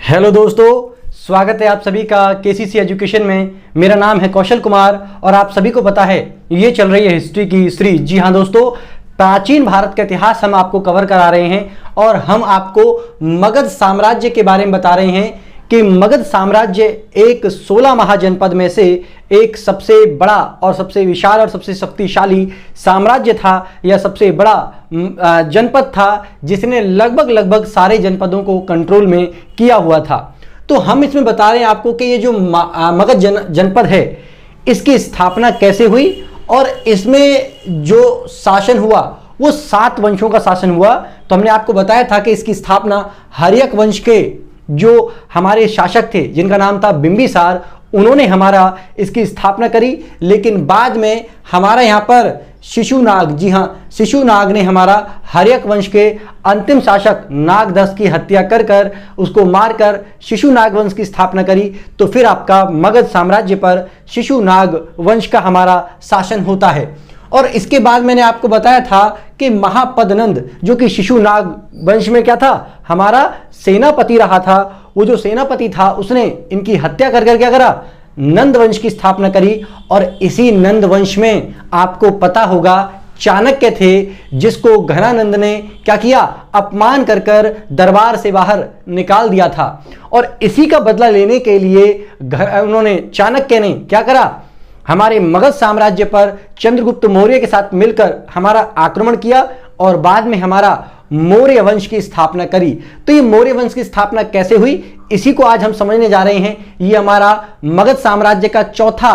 Hello दोस्तों, स्वागत है आप सभी का केसीसी एजुकेशन में। मेरा नाम है कौशल कुमार और आप सभी को पता है ये चल रही है हिस्ट्री की सीरीज। जी हाँ दोस्तों, प्राचीन भारत का इतिहास हम आपको कवर करा रहे हैं और हम आपको मगध साम्राज्य के बारे में बता रहे हैं कि मगध साम्राज्य एक 16 महाजनपद में से एक सबसे बड़ा और सबसे विशाल और सबसे शक्तिशाली साम्राज्य था या सबसे बड़ा जनपद था जिसने लगभग सारे जनपदों को कंट्रोल में किया हुआ था। तो हम इसमें बता रहे हैं आपको कि ये जो मगध जनपद है इसकी स्थापना कैसे हुई और इसमें जो शासन हुआ वो 7 वंशों का शासन हुआ। तो हमने आपको बताया था कि इसकी स्थापना हर्यक वंश के जो हमारे शासक थे जिनका नाम था बिंबिसार, उन्होंने हमारा इसकी स्थापना करी। लेकिन बाद में हमारा यहाँ पर शिशुनाग, जी हाँ शिशुनाग ने हमारा हर्यक वंश के अंतिम शासक नागदस की हत्या कर उसको मारकर शिशुनाग वंश की स्थापना करी। तो फिर आपका मगध साम्राज्य पर शिशुनाग वंश का हमारा शासन होता है। और इसके बाद मैंने आपको बताया था कि महापदनंद जो कि शिशुनाग वंश में क्या था, हमारा सेनापति रहा था। वो जो सेनापति था उसने इनकी हत्या कर क्या करा, नंद वंश की स्थापना करी। और इसी नंद वंश में आपको पता होगा चाणक्य थे जिसको घनानंद ने क्या किया, अपमान कर दरबार से बाहर निकाल दिया था। और इसी का बदला लेने के लिए उन्होंने चाणक्य ने क्या करा, हमारे मगध साम्राज्य पर चंद्रगुप्त मौर्य के साथ मिलकर हमारा आक्रमण किया और बाद में हमारा मौर्य वंश की स्थापना करी। तो ये मौर्य वंश की स्थापना कैसे हुई, इसी को आज हम समझने जा रहे हैं। ये हमारा मगध साम्राज्य का चौथा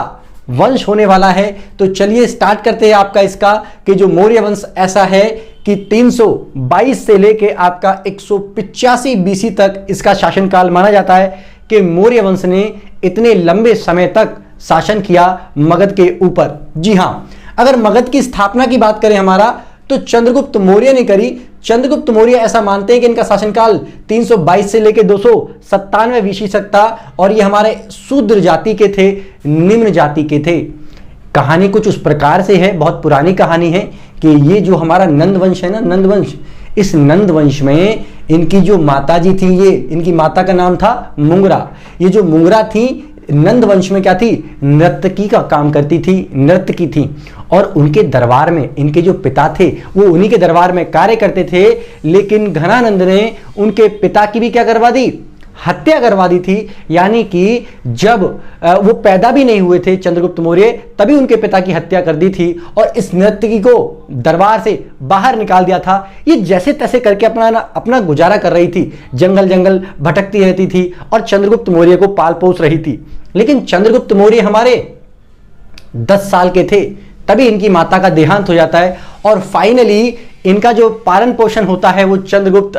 वंश होने वाला है। तो चलिए स्टार्ट करते हैं आपका इसका कि जो मौर्य वंश ऐसा है कि 322 से लेके आपका 185 बीसी तक इसका शासनकाल माना जाता है कि मौर्य वंश ने इतने लंबे समय तक शासन किया मगध के ऊपर। जी हां, अगर मगध की स्थापना की बात करें हमारा तो चंद्रगुप्त मौर्य ने करी। चंद्रगुप्त मौर्य ऐसा मानते हैं कि इनका शासनकाल 322 से लेकर 297 बीसी तक था और ये हमारे शूद्र जाति के थे, निम्न जाति के थे। कहानी कुछ उस प्रकार से है, बहुत पुरानी कहानी है कि ये जो हमारा नंद वंश है ना, नंद वंश, इस नंद वंश में इनकी जो माताजी थी, ये इनकी माता का नाम था मुंगरा। ये जो मुंगरा थी नंद वंश में क्या थी, नर्तकी का काम करती थी, नर्तकी थी। और उनके दरबार में इनके जो पिता थे वो उन्हीं के दरबार में कार्य करते थे। लेकिन घनानंद ने उनके पिता की भी क्या करवा दी, हत्या करवा दी थी। यानी कि जब वो पैदा भी नहीं हुए थे चंद्रगुप्त मौर्य, तभी उनके पिता की हत्या कर दी थी और इस नर्तकी को दरबार से बाहर निकाल दिया था। ये जैसे तैसे करके अपना गुजारा कर रही थी, जंगल जंगल भटकती रहती थी और चंद्रगुप्त मौर्य को पाल पोस रही थी। लेकिन चंद्रगुप्त मौर्य हमारे 10 साल के थे तभी इनकी माता का देहांत हो जाता है और फाइनली इनका जो पालन पोषण होता है वो चंद्रगुप्त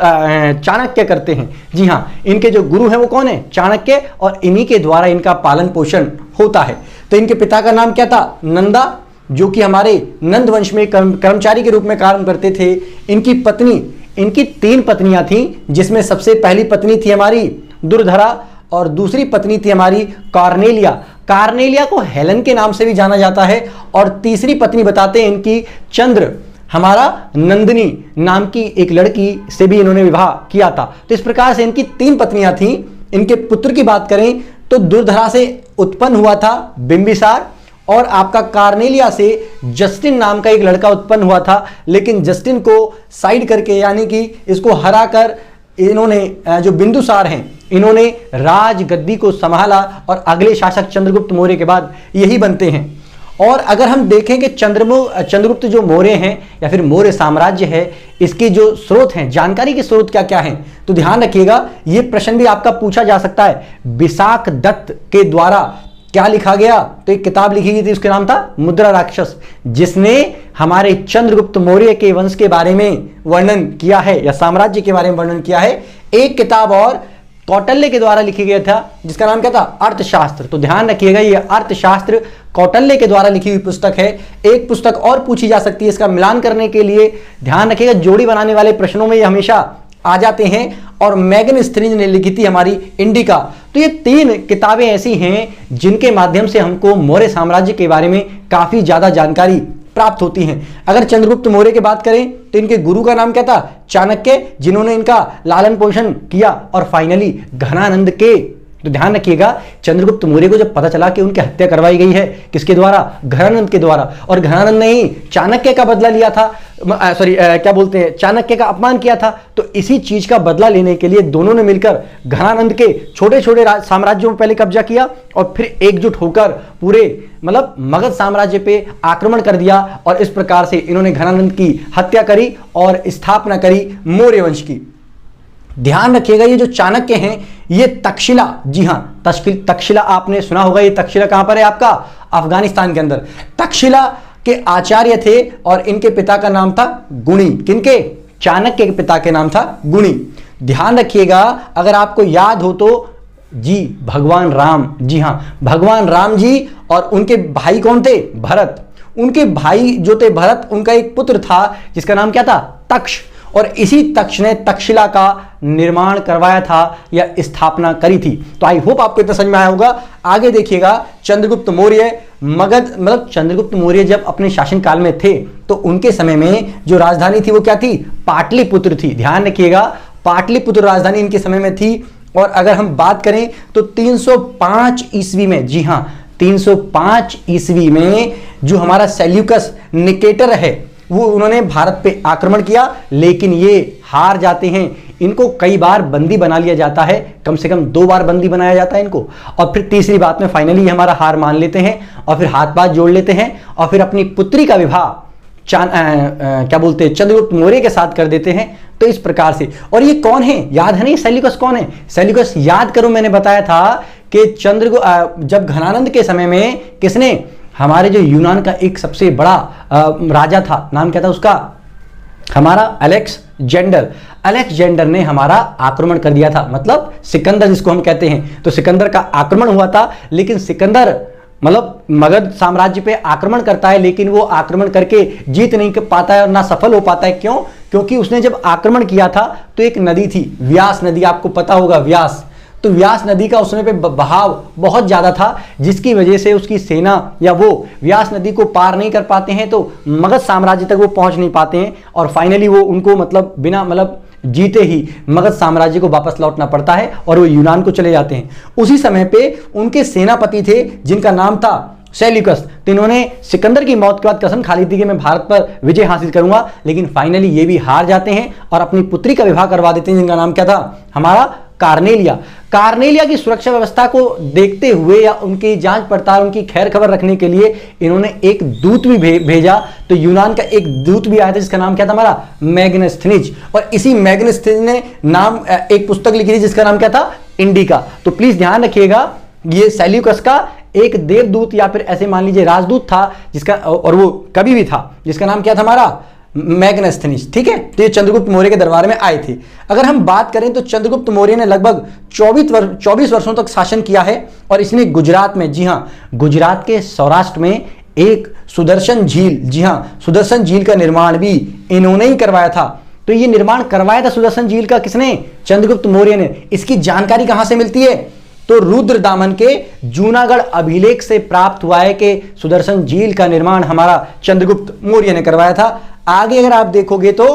चाणक्य करते हैं। जी हाँ, इनके जो गुरु हैं वो कौन है, चाणक्य, और इन्हीं के द्वारा इनका पालन पोषण होता है। तो इनके पिता का नाम क्या था, नंदा, जो कि हमारे नंद वंश में कर्मचारी के रूप में काम करते थे। इनकी 3 पत्नियां थीं, जिसमें सबसे पहली पत्नी थी हमारी दुर्धरा और दूसरी पत्नी थी हमारी कार्नेलिया। कार्नेलिया को हेलन के नाम से भी जाना जाता है। और तीसरी पत्नी बताते हैं इनकी चंद्र, हमारा नंदिनी नाम की एक लड़की से भी इन्होंने विवाह किया था। तो इस प्रकार से इनकी 3 पत्नियां थीं। इनके पुत्र की बात करें तो दुर्धरा से उत्पन्न हुआ था बिंबिसार और आपका कार्नेलिया से जस्टिन नाम का एक लड़का उत्पन्न हुआ था। लेकिन जस्टिन को साइड करके यानी कि इसको हरा कर इन्होंने जो बिंदुसार हैं इन्होंने राज गद्दी को संभाला और अगले शासक चंद्रगुप्त मौर्य के बाद यही बनते हैं। और अगर हम देखें कि चंद्रगुप्त जो मौर्य हैं या फिर मौर्य साम्राज्य है, इसके जो स्रोत हैं, जानकारी के स्रोत क्या क्या हैं, तो ध्यान रखिएगा ये प्रश्न भी आपका पूछा जा सकता है। विशाख दत्त के द्वारा क्या लिखा गया, तो एक किताब लिखी गई थी, उसका नाम था मुद्रा राक्षस, जिसने हमारे चंद्रगुप्त मौर्य के वंश के बारे में वर्णन किया है या साम्राज्य के बारे में वर्णन किया है। एक किताब और कौटिल्य के द्वारा लिखी गया था जिसका नाम क्या था, अर्थशास्त्र। तो ध्यान रखिएगा ये अर्थशास्त्र कौटिल्य के द्वारा लिखी हुई पुस्तक है। एक पुस्तक और पूछी जा सकती है, इसका मिलान करने के लिए ध्यान रखिएगा, जोड़ी बनाने वाले प्रश्नों में ये हमेशा आ जाते हैं। और मैगन स्त्रिंज ने लिखी थी हमारी इंडिका। तो ये 3 किताबें ऐसी हैं जिनके माध्यम से हमको मौर्य साम्राज्य के बारे में काफी ज्यादा जानकारी प्राप्त होती हैं। अगर चंद्रगुप्त मौर्य की बात करें तो इनके गुरु का नाम क्या था? चाणक्य, जिन्होंने इनका लालन पोषण किया। और फाइनली घनानंद के। तो ध्यान रखिएगा, चंद्रगुप्त मौर्य को जब पता चला कि उनकी हत्या करवाई गई है, किसके द्वारा? घनानंद के द्वारा, और घनानंद ने ही चाणक्य का बदला लिया था, क्या बोलते हैं, चाणक्य का अपमान किया था। तो इसी चीज का बदला लेने के लिए दोनों ने मिलकर घनानंद के छोटे छोटे साम्राज्यों में पहले कब्जा किया और फिर एकजुट होकर पूरे मतलब मगध साम्राज्य पे आक्रमण कर दिया। और इस प्रकार से इन्होंने घनानंद की हत्या करी और स्थापना करी मौर्य वंश की। ध्यान रखिएगा, ये जो चाणक्य हैं ये तक्षशिला, जी हां तक्षशिला आपने सुना होगा। ये तक्षशिला कहां पर है? आपका अफगानिस्तान के अंदर। तक्षशिला के आचार्य थे और इनके पिता का नाम था गुणी। किनके? चाणक्य के पिता के नाम था गुणी। ध्यान रखिएगा, अगर आपको याद हो तो जी भगवान राम, जी हां भगवान राम जी, और उनके भाई कौन थे? भरत। उनके भाई जो थे भरत, उनका एक पुत्र था जिसका नाम क्या था? तक्ष। और इसी तक्ष ने तक्षशिला का निर्माण करवाया था या स्थापना करी थी। तो आई होप आपको इतना समझ में आया होगा। आगे देखिएगा, चंद्रगुप्त मौर्य मगध, मतलब चंद्रगुप्त मौर्य जब अपने शासनकाल में थे तो उनके समय में जो राजधानी थी वो क्या थी? पाटलिपुत्र थी। ध्यान रखिएगा, पाटलिपुत्र राजधानी इनके समय में थी। और अगर हम बात करें तो 305 ईस्वी में, जी हां 305 ईस्वी में जो हमारा सेल्यूकस निकेटर है वो उन्होंने भारत पे आक्रमण किया, लेकिन ये हार जाते हैं। इनको कई बार बंदी बना लिया जाता है, कम से कम 2 बार बंदी बनाया जाता है इनको। और फिर तीसरी बात में फाइनली हमारा हार मान लेते हैं और फिर हाथ पाथ जोड़ लेते हैं और फिर अपनी पुत्री का विवाह क्या बोलते हैं चंद्रगुप्त मौर्य के साथ कर देते हैं। तो इस प्रकार से, और ये कौन है याद है? नहीं, सेल्यूकस कौन है? सेल्यूकस याद करो, मैंने बताया था कि जब घनानंद के समय में किसने, हमारे जो यूनान का एक सबसे बड़ा राजा था, नाम क्या था उसका? हमारा अलेक्जेंडर ने हमारा आक्रमण कर दिया था, मतलब सिकंदर जिसको हम कहते हैं। तो सिकंदर का आक्रमण हुआ था, लेकिन सिकंदर मतलब मगध साम्राज्य पे आक्रमण करता है, लेकिन वो आक्रमण करके जीत नहीं पाता है और ना सफल हो पाता है। क्यों? क्योंकि उसने जब आक्रमण किया था तो एक नदी थी, व्यास नदी, आपको पता होगा व्यास। तो व्यास नदी का उस समय पे बहाव बहुत ज्यादा था, जिसकी वजह से उसकी सेना या वो व्यास नदी को पार नहीं कर पाते हैं, तो मगध साम्राज्य तक वो पहुंच नहीं पाते हैं। और फाइनली वो उनको मतलब बिना मतलब जीते ही मगध साम्राज्य को वापस लौटना पड़ता है और वो यूनान को चले जाते हैं। उसी समय पे उनके सेनापति थे जिनका नाम था सेल्यूकस। तो इन्होंने सिकंदर की मौत के बाद कसम खा ली थी कि मैं भारत पर विजय हासिल करूंगा, लेकिन फाइनली ये भी हार जाते हैं और अपनी पुत्री का विवाह करवा देते हैं, जिनका नाम क्या था? हमारा कार्नेलिया। कार्नेलिया की सुरक्षा व्यवस्था को देखते हुए या उनकी जांच पड़ताल, उनकी खैर खबर रखने के लिए इन्होंने एक दूत भी भेजा। तो यूनान का एक दूत भी आया था जिसका नाम क्या था? हमारा मैग्नेस्थनीज। और इसी मैग्नेस्थनीज ने नाम एक पुस्तक लिखी थी जिसका नाम क्या था? इंडिका। तो प्लीज ध्यान रखिएगा, ये सेल्यूकस का एक देवदूत या फिर ऐसे मान लीजिए राजदूत था जिसका, और वो कभी भी था, जिसका नाम क्या था? हमारा मैग्नेस्थनीज। ठीक है, तो ये चंद्रगुप्त मौर्य के दरबार में आए थे। अगर हम बात करें तो चंद्रगुप्त मौर्य ने लगभग 24 वर्षों तक शासन किया है और इसने गुजरात में, जी हाँ गुजरात के सौराष्ट्र में एक सुदर्शन झील, जी हाँ सुदर्शन झील का निर्माण भी इन्होंने ही करवाया था। तो ये निर्माण करवाया था सुदर्शन झील का किसने? चंद्रगुप्त मौर्य ने। इसकी जानकारी कहां से मिलती है? तो रुद्रदामन के जूनागढ़ अभिलेख से प्राप्त हुआ है कि सुदर्शन झील का निर्माण हमारा चंद्रगुप्त मौर्य ने करवाया था। आगे अगर आप देखोगे तो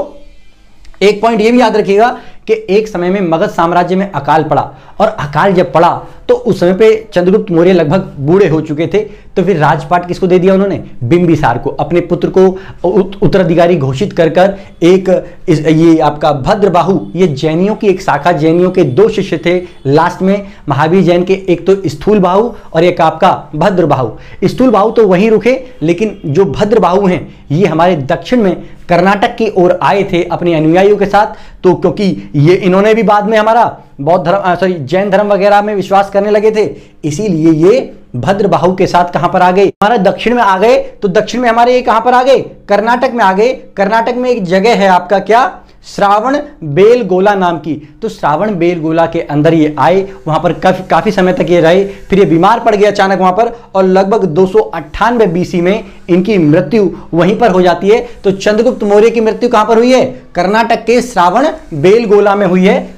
एक पॉइंट ये भी याद रखिएगा कि एक समय में मगध साम्राज्य में अकाल पड़ा, और अकाल जब पड़ा तो उस समय पे चंद्रगुप्त मौर्य लगभग बूढ़े हो चुके थे। तो फिर राजपाट किसको दे दिया उन्होंने? बिंबिसार को, अपने पुत्र को उत्तराधिकारी घोषित कर एक ये आपका भद्रबाहु, ये जैनियों की एक शाखा, जैनियों के 2 शिष्य थे लास्ट में महावीर जैन के, एक तो स्थूलबाहु और एक आपका भद्रबाहु। स्थूलबाहु तो वहीं रुके, लेकिन जो भद्रबाहु हैं ये हमारे दक्षिण में कर्नाटक की ओर आए थे अपने अनुयायियों के साथ। तो क्योंकि ये इन्होंने भी बाद में हमारा बौद्ध धर्म जैन धर्म वगैरह में विश्वास करने लगे थे, इसीलिए ये भद्रबाहु के साथ कहां पर आ गए? हमारा दक्षिण में आ गए। तो दक्षिण में हमारे ये कहां पर आ गए? कर्नाटक में आ गए। कर्नाटक में एक जगह है आपका क्या? श्रावण बेलगोला नाम की। तो श्रावण बेलगोला के अंदर ये आए, वहां पर काफी समय तक ये रहे। फिर ये बीमार पड़ गया अचानक वहां पर, और लगभग 298 बीसी में इनकी मृत्यु वहीं पर हो जाती है। तो चंद्रगुप्त मौर्य की मृत्यु कहां पर हुई है? कर्नाटक के श्रावण बेलगोला में हुई है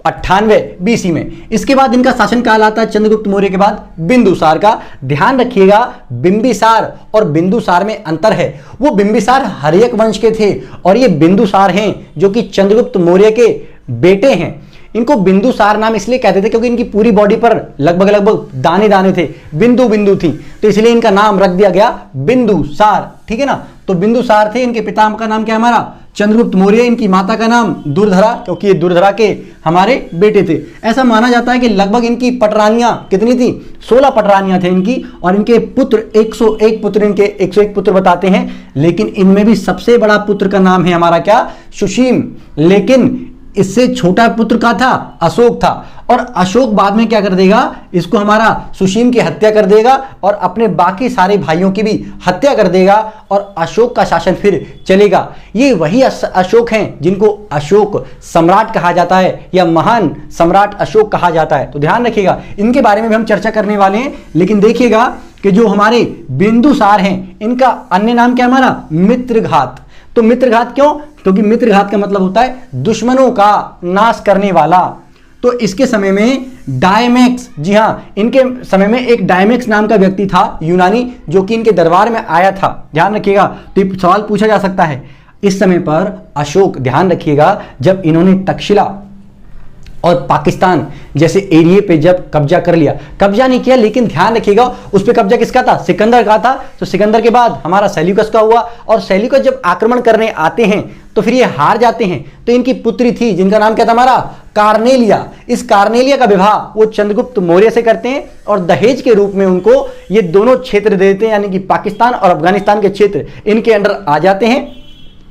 98 BC में। इसके बाद इनका शासनकाल आता है चंद्रगुप्त मौर्य के बाद बिंदुसार का। ध्यान रखिएगा, बिंबिसार और बिंदुसार में अंतर है। वो बिंबिसार हर्यक वंश के थे और ये बिंदुसार हैं जो कि चंद्रगुप्त मौर्य के बेटे हैं। इनको बिंदुसार नाम इसलिए कहते थे क्योंकि इनकी पूरी बॉडी पर लगभग लगभग दाने दाने थे, बिंदु बिंदु थी, तो इसलिए इनका नाम रख दिया गया बिंदुसार। ठीक है ना, तो बिंदुसार थे। इनके पिता का नाम क्या हमारा चंद्रगुप्त मौर्य, इनकी माता का नाम दुर्धरा, क्योंकि ये दुर्धरा के हमारे बेटे थे। ऐसा माना जाता है कि लगभग इनकी पटरानियां कितनी थी, 16 पटरानियां थे इनकी, और इनके पुत्र 101 पुत्र, इनके 101 पुत्र बताते हैं। लेकिन इनमें भी सबसे बड़ा पुत्र का नाम है हमारा क्या, सुशीम। लेकिन इससे छोटा पुत्र का था अशोक था, और अशोक बाद में क्या कर देगा, इसको हमारा सुशीम की हत्या कर देगा और अपने बाकी सारे भाइयों की भी हत्या कर देगा, और अशोक का शासन फिर चलेगा। ये वही अशोक हैं जिनको अशोक सम्राट कहा जाता है या महान सम्राट अशोक कहा जाता है। तो ध्यान रखिएगा, इनके बारे में भी हम चर्चा करने वाले हैं। लेकिन देखिएगा कि जो हमारे बिंदुसार हैं, इनका अन्य नाम क्या हमारा, मित्रघात। तो मित्रघात क्यों, क्योंकि मित्रघात का मतलब होता है दुश्मनों का नाश करने वाला। तो इसके समय में डायमेक्स, जी हां, इनके समय में एक डायमेक्स नाम का व्यक्ति था यूनानी, जो कि इनके दरबार में आया था। ध्यान रखिएगा, तो सवाल पूछा जा सकता है। इस समय पर अशोक, ध्यान रखिएगा, जब इन्होंने तक्षशिला और पाकिस्तान जैसे एरिया पे जब कब्जा कर लिया, कब्जा नहीं किया लेकिन ध्यान रखिएगा उस पे कब्जा किसका था, सिकंदर का था। तो सिकंदर के बाद हमारा सेल्यूकस का हुआ, और सेल्यूकस जब आक्रमण करने आते हैं तो फिर ये हार जाते हैं। तो इनकी पुत्री थी जिनका नाम क्या था हमारा, कार्नेलिया। इस कार्नेलिया का विवाह वो चंद्रगुप्त मौर्य से करते हैं, और दहेज के रूप में उनको ये दोनों क्षेत्र दे देते हैं, यानी कि पाकिस्तान और अफगानिस्तान के क्षेत्र इनके अंडर आ जाते हैं।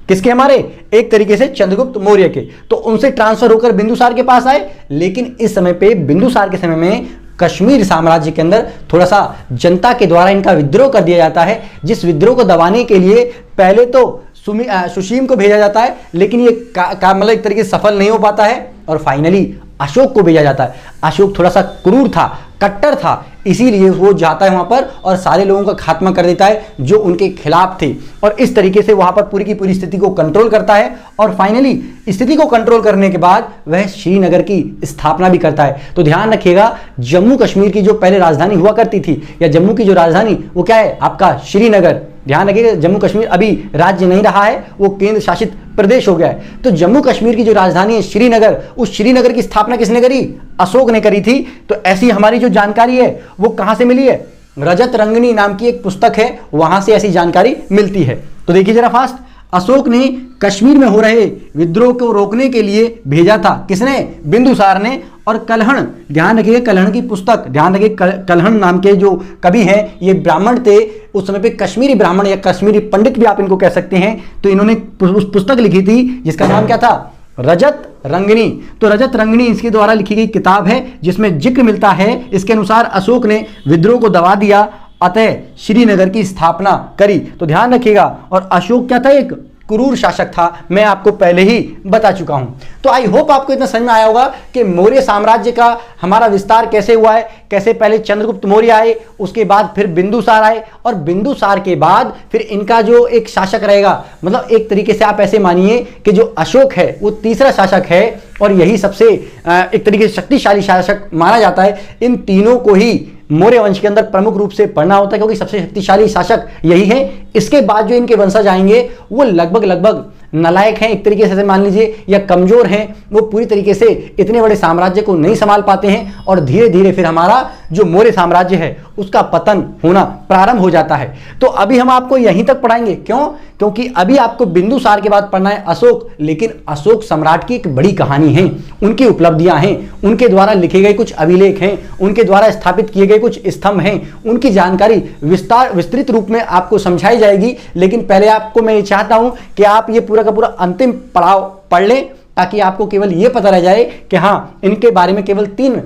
किसके, हमारे एक तरीके से चंद्रगुप्त मौर्य के। तो उनसे ट्रांसफर होकर बिंदुसार के पास आए। लेकिन इस समय पे बिंदुसार के समय में कश्मीर साम्राज्य के अंदर थोड़ा सा जनता के द्वारा इनका विद्रोह कर दिया जाता है, जिस विद्रोह को दबाने के लिए पहले तो सुशीम को भेजा जाता है, लेकिन ये मतलब एक तरीके से सफल नहीं हो पाता है, और फाइनली अशोक को भेजा जाता है। अशोक थोड़ा सा क्रूर था, कट्टर था, इसीलिए वो जाता है वहां पर और सारे लोगों का खात्मा कर देता है जो उनके खिलाफ थे, और इस तरीके से वहां पर पूरी की पूरी स्थिति को कंट्रोल करता है। और फाइनली स्थिति को कंट्रोल करने के बाद वह श्रीनगर की स्थापना भी करता है। तो ध्यान रखिएगा, जम्मू कश्मीर की जो पहले राजधानी हुआ करती थी, या जम्मू की जो राजधानी वो क्या है आपका, श्रीनगर। ध्यान रखिएगा, जम्मू कश्मीर अभी राज्य नहीं रहा है, वो केंद्र शासित प्रदेश हो गया है। तो जम्मू कश्मीर की जो राजधानी है श्रीनगर, उस श्रीनगर की स्थापना किसने करी, अशोक ने करी थी। तो ऐसी हमारी जो जानकारी है वो कहां से मिली है, रजत रंगनी नाम की एक पुस्तक है, वहां से ऐसी जानकारी मिलती है। तो देखिए जरा फास्ट, अशोक ने कश्मीर में हो रहे विद्रोह को रोकने के लिए भेजा था, किसने, बिंदुसार ने। और कलहण, ध्यान रखिए, कलहण की पुस्तक, ध्यान रखिए, कलहण नाम के जो कवि हैं ये ब्राह्मण थे उस समय पे, कश्मीरी ब्राह्मण या कश्मीरी पंडित भी आप इनको कह सकते हैं। तो इन्होंने पुस्तक लिखी थी जिसका नाम क्या था, रजत रंगनी। तो रजत रंगनी इसके द्वारा लिखी गई किताब है जिसमें जिक्र मिलता है, इसके अनुसार अशोक ने विद्रोह को दबा दिया, अतः श्रीनगर की स्थापना करी। तो ध्यान रखिएगा, और अशोक क्या था, एक क्रूर शासक था, मैं आपको पहले ही बता चुका हूं। तो आई होप आपको इतना समझ में आया होगा कि मौर्य साम्राज्य का हमारा विस्तार कैसे हुआ है, कैसे पहले चंद्रगुप्त मौर्य आए, उसके बाद फिर बिंदुसार आए, और बिंदुसार के बाद फिर इनका जो एक शासक रहेगा, मतलब एक तरीके से आप ऐसे मानिए कि जो अशोक है वो तीसरा शासक है, और यही सबसे एक तरीके से शक्तिशाली शासक माना जाता है। इन तीनों को ही मौर्य वंश के अंदर प्रमुख रूप से पढ़ना होता है, क्योंकि सबसे शक्तिशाली शासक यही हैं। इसके बाद जो इनके वंशज आएंगे वो लगभग नालायक हैं एक तरीके से मान लीजिए, या कमजोर हैं, वो पूरी तरीके से इतने बड़े साम्राज्य को नहीं संभाल पाते हैं, और धीरे धीरे फिर हमारा जो मौर्य साम्राज्य है उसका पतन होना प्रारंभ हो जाता है। तो अभी हम आपको यहीं तक पढ़ाएंगे, क्यों, क्योंकि अभी आपको बिंदुसार के बाद पढ़ना है अशोक। लेकिन अशोक सम्राट की एक बड़ी कहानी है, उनकी उपलब्धियां हैं, उनके द्वारा लिखे गए कुछ अभिलेख हैं, उनके द्वारा स्थापित किए गए कुछ स्तंभ हैं, उनकी जानकारी विस्तृत रूप में आपको समझाई जाएगी। लेकिन पहले आपको मैं ये चाहता हूं कि आप ये पूरा का पूरा अंतिम पड़ाव पढ़ लें, ताकि आपको केवल ये पता रह जाए कि हाँ, इनके बारे में केवल 3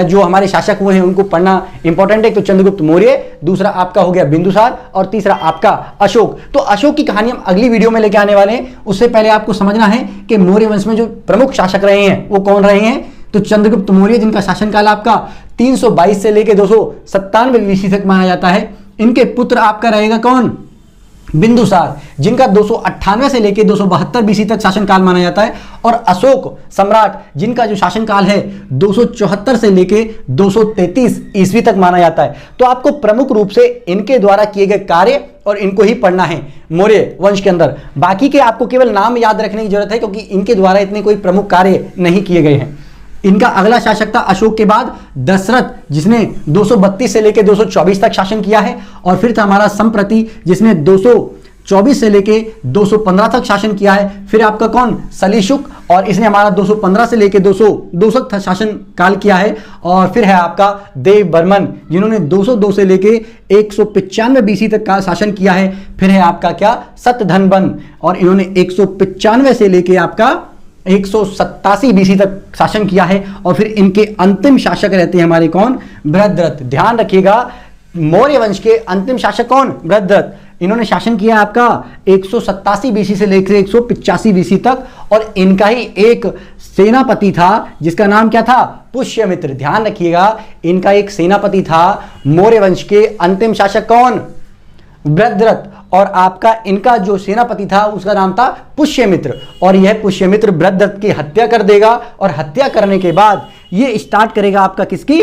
जो हमारे शासक हुए हैं उनको पढ़ना इंपॉर्टेंट है। तो चंद्रगुप्त मौर्य, दूसरा आपका हो गया बिंदुसार, और तीसरा आपका अशोक। तो अशोक की कहानी हम अगली वीडियो में लेके आने वाले हैं। उससे पहले आपको समझना है कि मौर्य वंश में जो प्रमुख शासक रहे हैं वो कौन रहे हैं। तो चंद्रगुप्त मौर्य, जिनका शासनकाल आपका 322 से लेकर 297 BC तक माना जाता है। इनके पुत्र आपका रहेगा कौन, बिंदुसार जिनका 298 से लेकर 272 बीसी तक शासनकाल माना जाता है, और अशोक सम्राट जिनका जो शासनकाल है 274 से लेकर 233 ईस्वी तक माना जाता है। तो आपको प्रमुख रूप से इनके द्वारा किए गए कार्य और इनको ही पढ़ना है मौर्य वंश के अंदर। बाकी के आपको केवल नाम याद रखने की जरूरत है, क्योंकि इनके द्वारा इतने कोई प्रमुख कार्य नहीं किए गए हैं। इनका अगला शासक था अशोक के बाद दशरथ, जिसने 232 से लेकर 224 तक शासन किया है। और फिर था हमारा संप्रति, जिसने 224 से लेकर 215 तक शासन किया है। फिर आपका कौन, सलीशुक, और इसने हमारा 215 से लेकर 202 तक शासन काल किया है। और फिर है आपका देव बर्मन, जिन्होंने 202 से लेकर 195 बीसी तक का शासन किया है। फिर है आपका क्या, सतधनबन, और इन्होंने 195 से लेकर आपका 187 बीसी तक शासन किया है। और फिर इनके अंतिम शासक रहते हैं हमारे कौन, बृहद्रथ। ध्यान रखिएगा, मौर्य वंश के अंतिम शासक कौन, बृहद्रथ। इन्होंने शासन किया आपका 187 बीसी से लेकर 185 बीसी तक। और इनका ही एक सेनापति था जिसका नाम क्या था, पुष्यमित्र। ध्यान रखिएगा, इनका एक सेनापति था मौर्य वंश के अंतिम शासक कौन, बृहद्रथ। और आपका इनका जो सेनापति था उसका नाम था पुष्यमित्र। और यह पुष्यमित्र बृहद्रथ की हत्या कर देगा, और हत्या करने के बाद ये स्टार्ट करेगा आपका किसकी,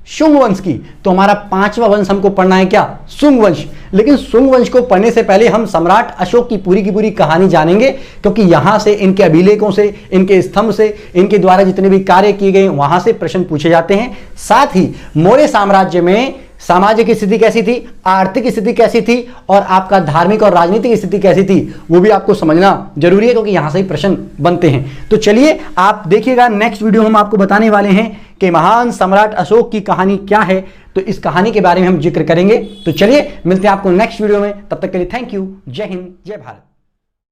शुंग वंश की। तो हमारा 5वां वंश हमको पढ़ना है क्या, शुंग वंश। लेकिन शुंग वंश को पढ़ने से पहले हम सम्राट अशोक की पूरी कहानी जानेंगे, क्योंकि यहां से इनके अभिलेखों से, इनके स्तंभ से, इनके द्वारा जितने भी कार्य किए गए वहां से प्रश्न पूछे जाते हैं। साथ ही मौर्य साम्राज्य में सामाजिक स्थिति कैसी थी, आर्थिक स्थिति कैसी थी, और आपका धार्मिक और राजनीतिक स्थिति कैसी थी, वो भी आपको समझना जरूरी है, क्योंकि यहां से ही प्रश्न बनते हैं। तो चलिए आप देखिएगा, नेक्स्ट वीडियो हम आपको बताने वाले हैं कि महान सम्राट अशोक की कहानी क्या है। तो इस कहानी के बारे में हम जिक्र करेंगे। तो चलिए मिलते हैं आपको नेक्स्ट वीडियो में, तब तक के लिए थैंक यू। जय हिंद, जय भारत।